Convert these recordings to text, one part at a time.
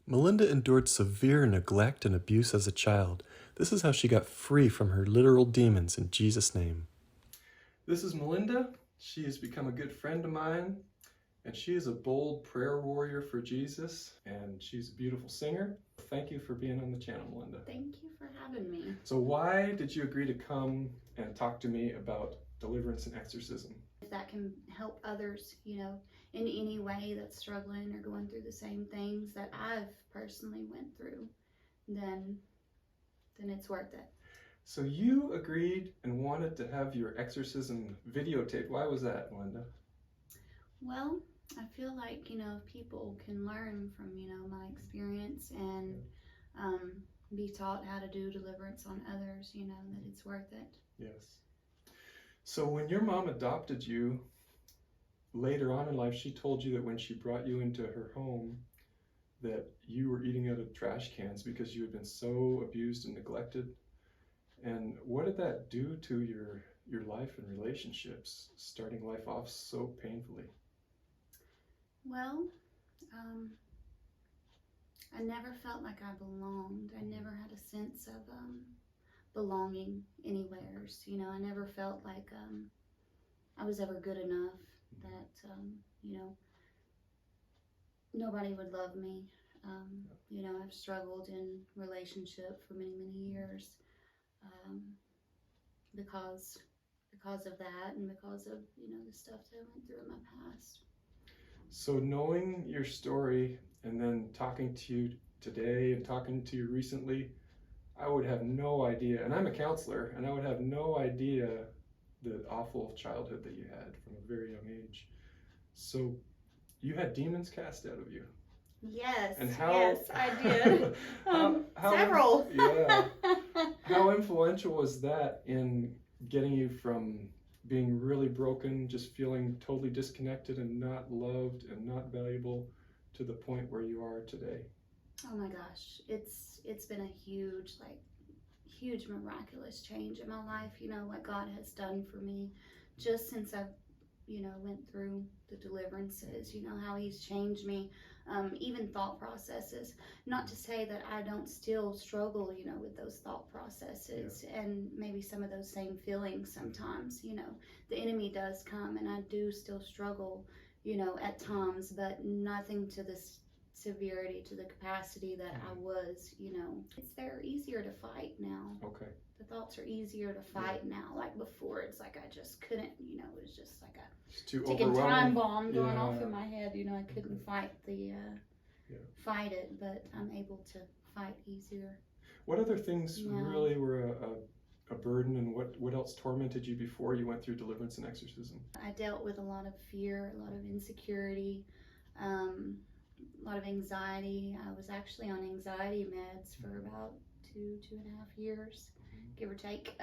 Melinda endured severe neglect and abuse as a child. This is how she got free from her literal demons in Jesus' name. This is Melinda. She has become a good friend of mine, and she is a bold prayer warrior for Jesus, and she's a beautiful singer. Thank you for being on the channel, Melinda. Thank you for having me. So why did you agree to come and talk to me about deliverance and exorcism? If that can help others, in any way that's struggling or going through the same things that I've personally went through, then it's worth it. So you agreed and wanted to have your exorcism videotaped. Why was that, Melinda? Well, I feel like, people can learn from, my experience and be taught how to do deliverance on others, that it's worth it. Yes. So when your mom adopted you, later on in life, she told you that when she brought you into her home, that you were eating out of trash cans because you had been so abused and neglected. And what did that do to your life and relationships, starting life off so painfully? Well, I never felt like I belonged. I never had a sense of belonging anywhere. I never felt like I was ever good enough, that, nobody would love me. I've struggled in relationship for many, many years because of that, and because of, the stuff that I went through in my past. So knowing your story and then talking to you today and talking to you recently, I would have no idea, and I'm a counselor, and I would have no idea the awful childhood that you had from a very young age. So you had demons cast out of you. Yes, and how, yes, I did. Several. Yeah. How influential was that in getting you from being really broken, just feeling totally disconnected and not loved and not valuable, to the point where you are today? Oh my gosh, it's been a huge miraculous change in my life, what God has done for me just since I've, went through the deliverances, how he's changed me, even thought processes. Not to say that I don't still struggle, with those thought processes, and maybe some of those same feelings sometimes, the enemy does come, and I do still struggle, at times, but nothing to this severity, to the capacity that I was, they're easier to fight now. Okay. The thoughts are easier to fight now. Like before, it's like I just couldn't, it was just like a ticking time bomb going off in my head. I couldn't fight it, but I'm able to fight easier. What other things really were a burden, and what else tormented you before you went through deliverance and exorcism? I dealt with a lot of fear, a lot of insecurity, a lot of anxiety. I was actually on anxiety meds for about 2.5 years, give or take.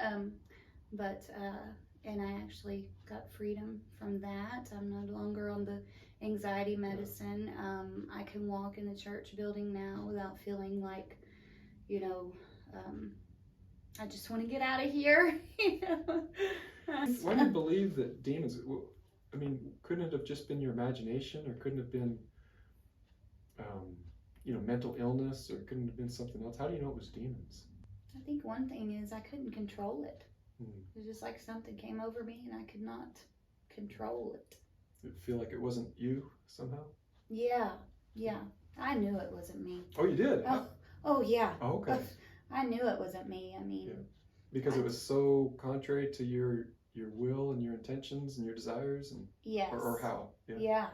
And I actually got freedom from that. I'm no longer on the anxiety medicine. I can walk in the church building now without feeling like, I just want to get out of here. Why do you believe that demons, couldn't it have just been your imagination, or couldn't it have been mental illness, or couldn't it have been something else? How do you know it was demons? I think one thing is I couldn't control it. It was just like something came over me and I could not control it. Did it feel like it wasn't you somehow? Yeah. I knew it wasn't me. Oh, you did? Oh yeah. Oh, okay. I knew it wasn't me. Because it was so contrary to your will and your intentions and your desires, and yes. Or how? Yeah.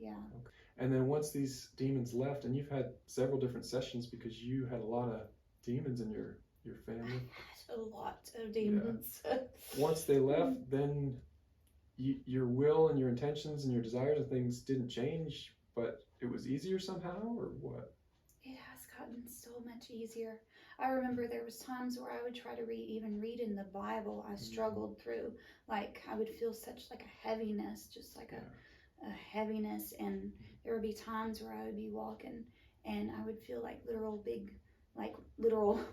Okay. And then once these demons left, and you've had several different sessions because you had a lot of demons in your family. I had a lot of demons. Yeah. Once they left, then your will and your intentions and your desires and things didn't change, but it was easier somehow, or what? It has gotten so much easier. I remember there was times where I would try to even read in the Bible. I struggled through, like I would feel such like a heaviness, just like a heaviness, and there would be times where I would be walking and I would feel like literal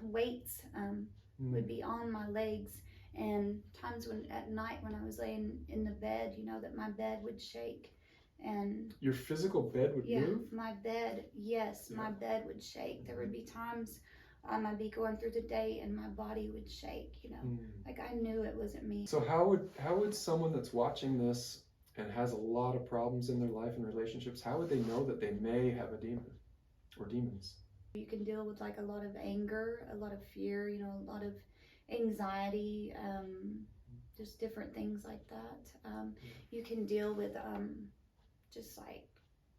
weights would be on my legs, and times when at night when I was laying in the bed, that my bed would shake, And your physical bed would yeah, move? my bed, yes, my Yeah. bed would shake. There would be times I'd be going through the day and my body would shake, like I knew it wasn't me. So how would someone that's watching this and has a lot of problems in their life and relationships, how would they know that they may have a demon or demons? You can deal with like a lot of anger, a lot of fear, a lot of anxiety, just different things like that. You can deal with just like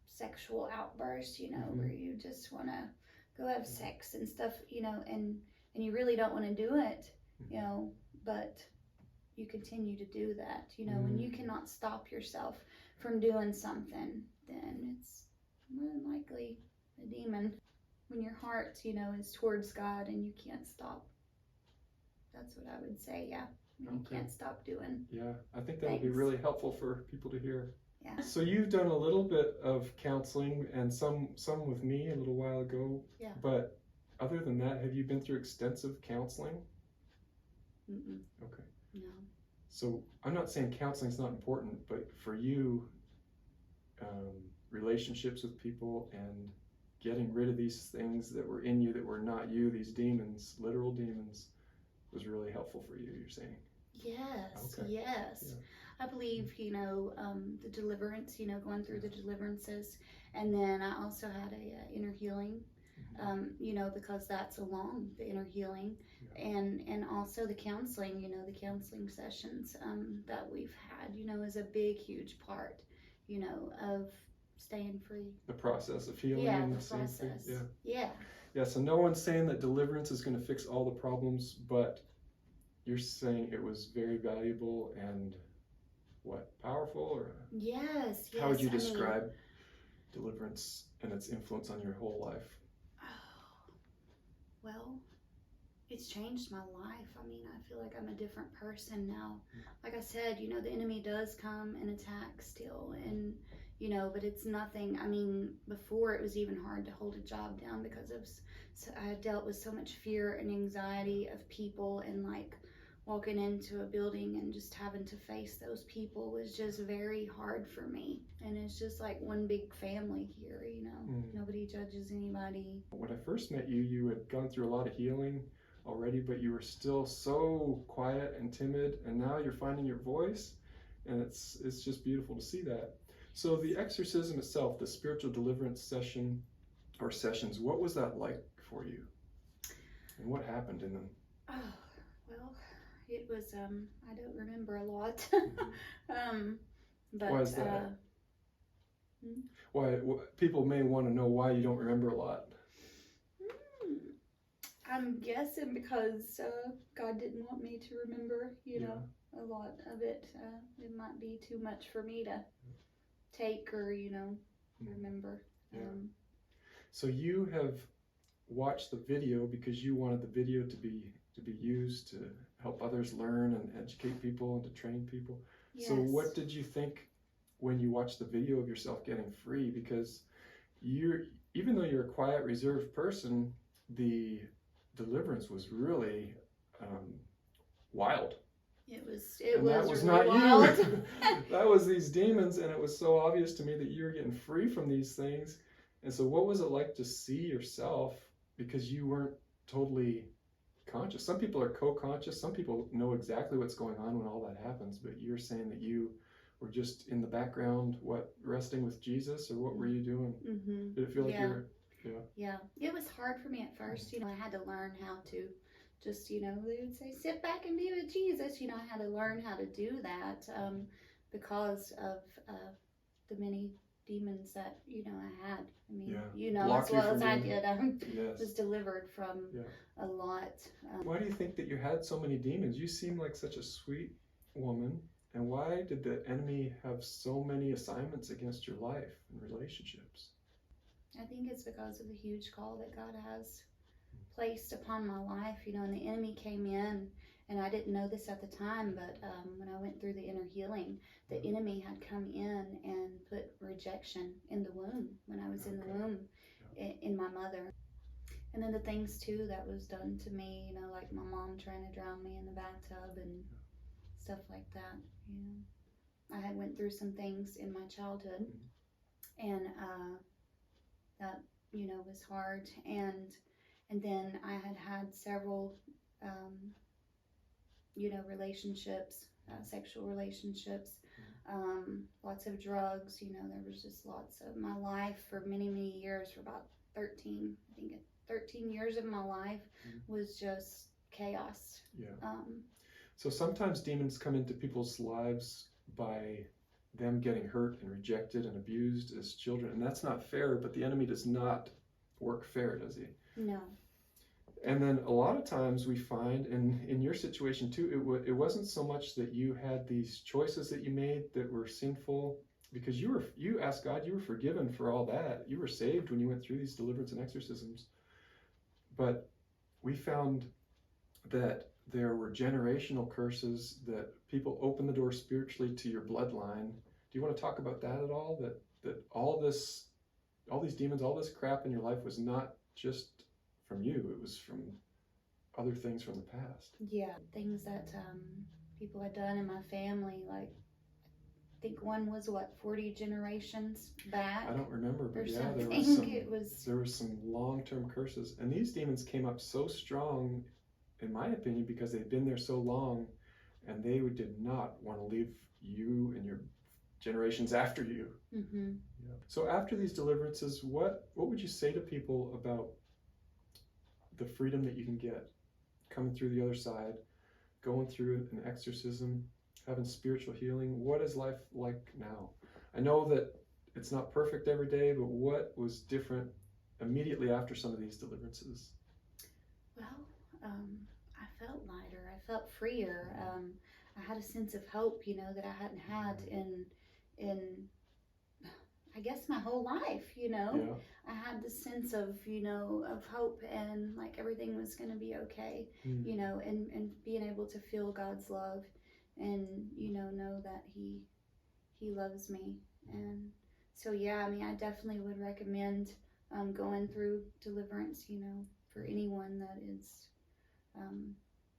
sexual outbursts, where you just want to go have sex and stuff, and you really don't want to do it, but you continue to do that. When you cannot stop yourself from doing something, then it's more than likely a demon. When your heart, is towards God and you can't stop. That's what I would say, yeah. You can't stop doing. Yeah, I think that would be really helpful for people to hear. Yeah. So you've done a little bit of counseling and some with me a little while ago. Yeah. But other than that, have you been through extensive counseling? Mm-mm. Okay. No. So I'm not saying counseling's not important, but for you, relationships with people and getting rid of these things that were in you that were not you, these demons, literal demons, was really helpful for you, you're saying? Yes, Okay. yes. Yeah. I believe, the deliverance, going through the deliverances. And then I also had a inner healing, because that's along the inner healing. Yeah. And also the counseling, the counseling sessions that we've had, is a big, huge part, of staying free. The process of healing. Yeah, and the staying free. process. Yeah. Yeah. Yeah, so no one's saying that deliverance is going to fix all the problems, but you're saying it was very valuable and powerful, or Yes, yes. how would you describe deliverance and its influence on your whole life? Well, it's changed my life. I feel like I'm a different person now. Like I said, the enemy does come and attack still, and but it's nothing. Before it was even hard to hold a job down because I dealt with so much fear and anxiety of people, and like walking into a building and just having to face those people was just very hard for me. And it's just like one big family here, Nobody judges anybody. When I first met you, you had gone through a lot of healing already, but you were still so quiet and timid, and now you're finding your voice, and it's just beautiful to see that. So the exorcism itself, the spiritual deliverance session or sessions, what was that like for you? And what happened in them? Oh, well, it was, I don't remember a lot. But, why is that? Why people may want to know why you don't remember a lot. I'm guessing because God didn't want me to remember, a lot of it. It might be too much for me to take or, remember. Yeah. So you have watched the video because you wanted the video to be used to help others learn and educate people and to train people. Yes. So what did you think when you watched the video of yourself getting free? Because even though you're a quiet, reserved person, the deliverance was really wild. It was that was really not wild. You. That was these demons, and it was so obvious to me that you were getting free from these things. And so what was it like to see yourself, because you weren't totally conscious? Some people are co-conscious, some people know exactly what's going on when all that happens, but you're saying that you were just in the background, resting with Jesus, or what were you doing? Mm-hmm. Did it feel like you were? Yeah, it was hard for me at first. I had to learn how to just, they would say, sit back and be with Jesus. I had to learn how to do that because of the many demons that, I had. As well as I did. I was delivered from a lot. Why do you think that you had so many demons? You seem like such a sweet woman. And why did the enemy have so many assignments against your life and relationships? I think it's because of the huge call that God has placed upon my life, and the enemy came in, and I didn't know this at the time, but when I went through the inner healing, the enemy had come in and put rejection in the womb when I was in the womb in my mother. And then the things too that was done to me, like my mom trying to drown me in the bathtub and stuff like that. I had went through some things in my childhood and that, you know, was hard. And then I had several, you know, relationships, sexual relationships, lots of drugs. You know, there was just lots of my life for many, many years, for about 13, I think 13 years of my life was just chaos. Yeah. So sometimes demons come into people's lives by them getting hurt and rejected and abused as children, and that's not fair, but the enemy does not work fair, does he? No. And then a lot of times we find, and in your situation too, it wasn't so much that you had these choices that you made that were sinful, because you asked God, you were forgiven for all that. You were saved when you went through these deliverance and exorcisms. But we found that there were generational curses, that people open the door spiritually to your bloodline. Do you want to talk about that at all? That all these demons, all this crap in your life was not just from you, it was from other things from the past. Yeah, things that people had done in my family, like I think one was 40 generations back. I don't remember, but yeah, there was some long-term curses, and these demons came up so strong, in my opinion, because they've been there so long, and they did not want to leave you and your generations after you. Mm-hmm. Yeah. So after these deliverances, what would you say to people about the freedom that you can get coming through the other side, going through an exorcism, having spiritual healing? What is life like now? I know that it's not perfect every day, but what was different immediately after some of these deliverances? Well, I felt lighter. I felt freer. I had a sense of hope, you know, that I hadn't had in I guess my whole life, you know. Yeah. I had this sense of, you know, of hope, and like everything was going to be okay, you know, and being able to feel God's love, and, you know that he loves me. And so, yeah, I mean, I definitely would recommend going through deliverance, you know, for anyone that is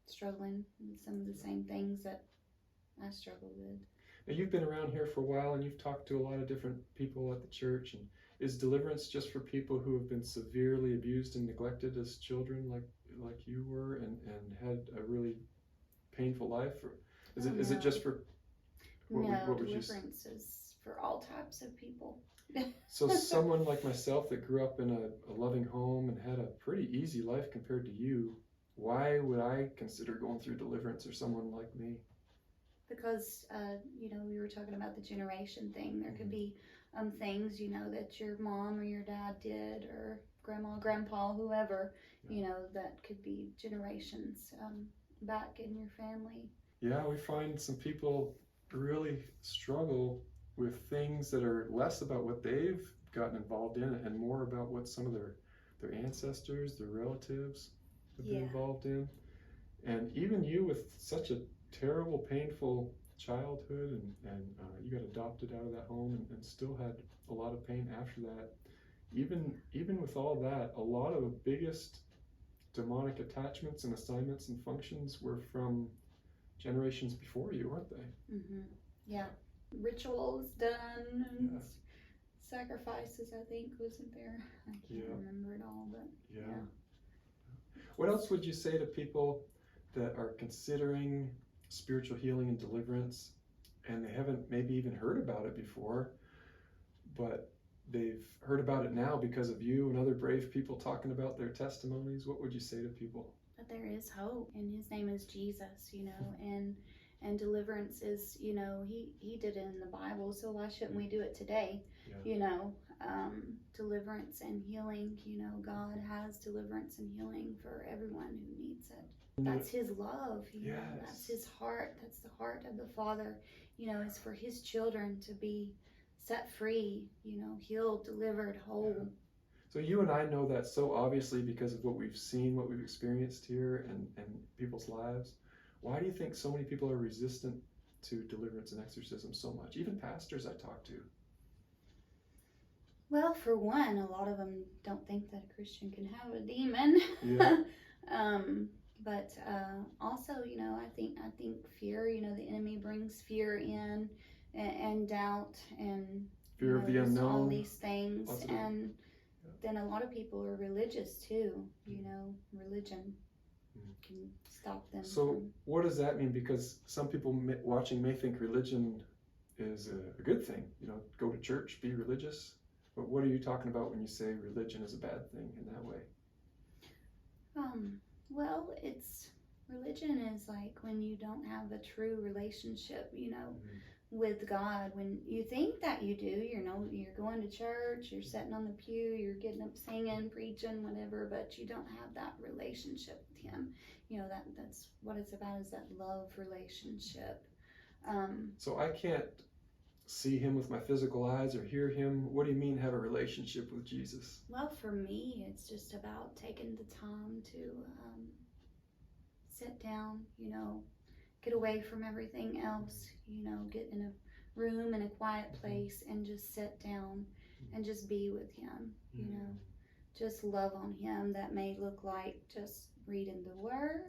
struggling with some of the same things that I struggle with. Now, you've been around here for a while, and you've talked to a lot of different people at the church. And is deliverance just for people who have been severely abused and neglected as children, like you were, and had a really painful life? Or is it just for deliverance is for all types of people. So someone like myself that grew up in a loving home and had a pretty easy life compared to you, why would I consider going through deliverance, or someone like me? Because, you know, we were talking about the generation thing. There could be things, you know, that your mom or your dad did, or grandma, grandpa, whoever, you know, that could be generations back in your family. Yeah, we find some people really struggle with things that are less about what they've gotten involved in and more about what some of their ancestors, their relatives have been involved in. And even you, with such a terrible, painful childhood, and you got adopted out of that home, and still had a lot of pain after that. Even with all that, a lot of the biggest demonic attachments and assignments and functions were from generations before you, weren't they? Mm-hmm. Yeah. Rituals done, and sacrifices, I think, wasn't there? I can't remember it all, but yeah. What else would you say to people that are considering spiritual healing and deliverance, and they haven't maybe even heard about it before, but they've heard about it now because of you and other brave people talking about their testimonies? What would you say to people? But there is hope, and his name is Jesus, you know, and deliverance is, you know, he did it in the Bible, so why shouldn't we do it today? You know, deliverance and healing, you know, God has deliverance and healing for everyone who needs it. That's his love, you know, that's his heart. That's the heart of the Father, you know, is for his children to be set free, you know, healed, delivered, whole. So you and I know that so obviously because of what we've seen, what we've experienced here, and people's lives. Why do you think so many people are resistant to deliverance and exorcism so much? Even pastors I talk to. Well, for one, a lot of them don't think that a Christian can have a demon. Yeah. But also, you know, I think fear, you know, the enemy brings fear in, and doubt, and Fear of the just all unknown. these things. Lots of- And yeah. then a lot of people are religious too. Religion can stop them. So what does that mean? Because some people watching may think religion is a good thing. Go to church, be religious. But what are you talking about when you say religion is a bad thing in that way? Well, religion is like when you don't have a true relationship, with God. When you think that you do, you're going to church, you're sitting on the pew, you're getting up singing, preaching, whatever, but you don't have that relationship with Him. That's what it's about, is that love relationship. So I can't see Him with my physical eyes or hear Him. What do you mean have a relationship with Jesus? Well, for me, it's just about taking the time to sit down, get away from everything else, get in a room in a quiet place and just sit down and just be with Him, just love on Him. That may look like just reading the Word,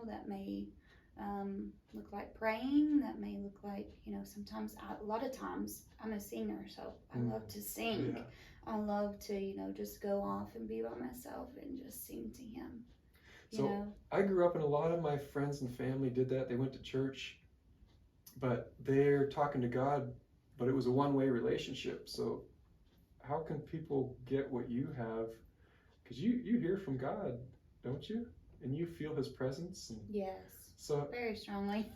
that may look like praying, that may look like, sometimes, a lot of times, I'm a singer, so I love to sing. Yeah. I love to, just go off and be by myself and just sing to Him. So I grew up and a lot of my friends and family did that. They went to church, but they're talking to God, but it was a one-way relationship. So how can people get what you have? Because you hear from God, don't you? And you feel His presence. Yes. So very strongly.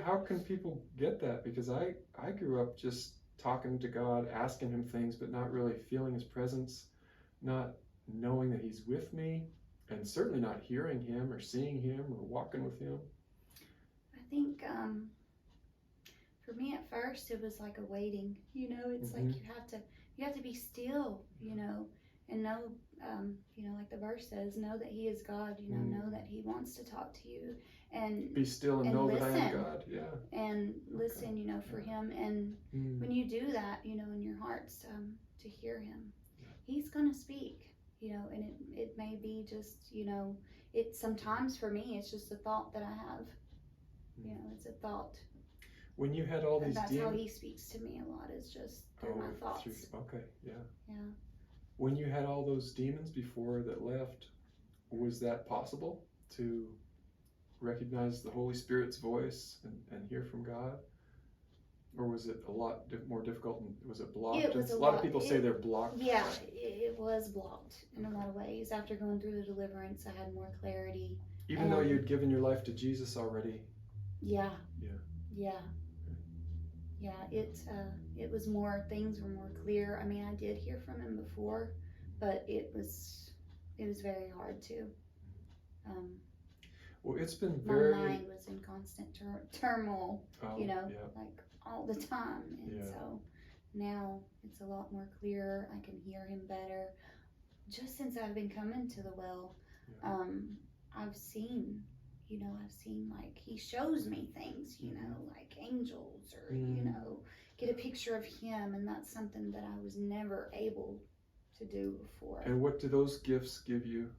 How can people get that? Because I grew up just talking to God, asking Him things, but not really feeling His presence, not knowing that He's with me, and certainly not hearing Him or seeing Him or walking with Him. I think for me at first it was like a waiting. It's like you have to be still, and know, like the verse says, know that He is God. Know that He wants to talk to you, and be still and know listen, that I am God. Yeah. And listen, for Him, and when you do that, in your hearts, to hear Him, He's gonna speak. And it may be just, it sometimes for me it's just a thought that I have. It's a thought. When you had all these that's how He speaks to me a lot, is just through my thoughts. Okay, yeah. Yeah. When you had all those demons before that left, was that possible to recognize the Holy Spirit's voice and hear from God? Or was it a lot more difficult, and was it blocked? It was a lot of people say they're blocked. Yeah, it was blocked in a lot of ways. After going through the deliverance, I had more clarity. Even though you'd given your life to Jesus already? Yeah. Yeah. Yeah. Yeah, it was more, things were more clear. I mean, I did hear from Him before, but it was very hard to. Well, it's been my mind was in constant turmoil, like all the time. And so now it's a lot more clear. I can hear Him better. Just since I've been coming to the well, I've seen like He shows me things, like angels, or, get a picture of Him. And that's something that I was never able to do before. And what do those gifts give you?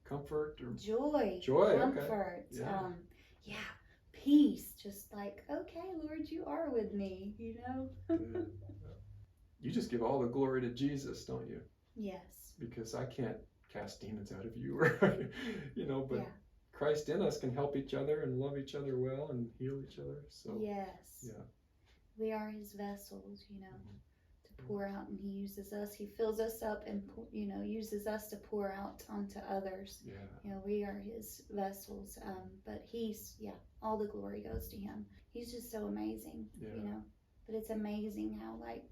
Comfort or joy, comfort, okay. Peace. Just like, okay, Lord, You are with me, You just give all the glory to Jesus, don't you? Yes. Because I can't cast demons out of you, or but Christ in us can help each other and love each other well and heal each other. So yes, we are His vessels, to pour out, and He uses us. He fills us up and uses us to pour out onto others. We are His vessels, but He's all the glory goes to Him. He's just so amazing, But it's amazing how, like,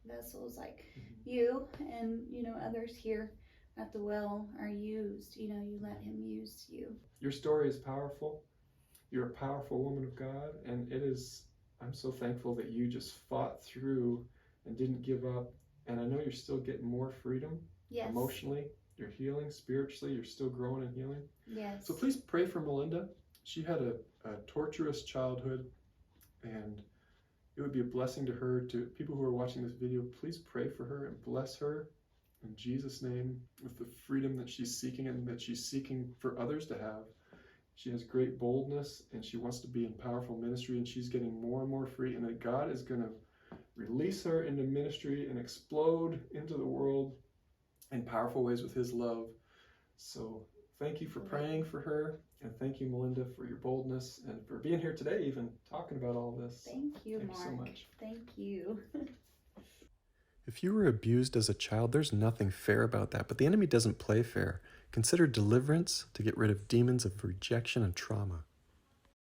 vessels like you and others here at the well are used. You let Him use you. Your story is powerful. You're a powerful woman of God, and I'm so thankful that you just fought through and didn't give up. And I know you're still getting more freedom. Yes. Emotionally, you're healing. Spiritually, you're still growing and healing. Yes. So please pray for Melinda. She had a torturous childhood, and it would be a blessing to her. To people who are watching this video, please pray for her and bless her in Jesus' name with the freedom that she's seeking and that she's seeking for others to have. She has great boldness, and she wants to be in powerful ministry, and she's getting more and more free, and that God is going to release her into ministry and explode into the world in powerful ways with his love. So thank you for praying for her, and thank you, Melinda, for your boldness and for being here today, even talking about all this. Thank you, Thank Mark. you so much. Thank you. If you were abused as a child, there's nothing fair about that, but the enemy doesn't play fair. Consider Deliverance to get rid of demons of rejection and trauma.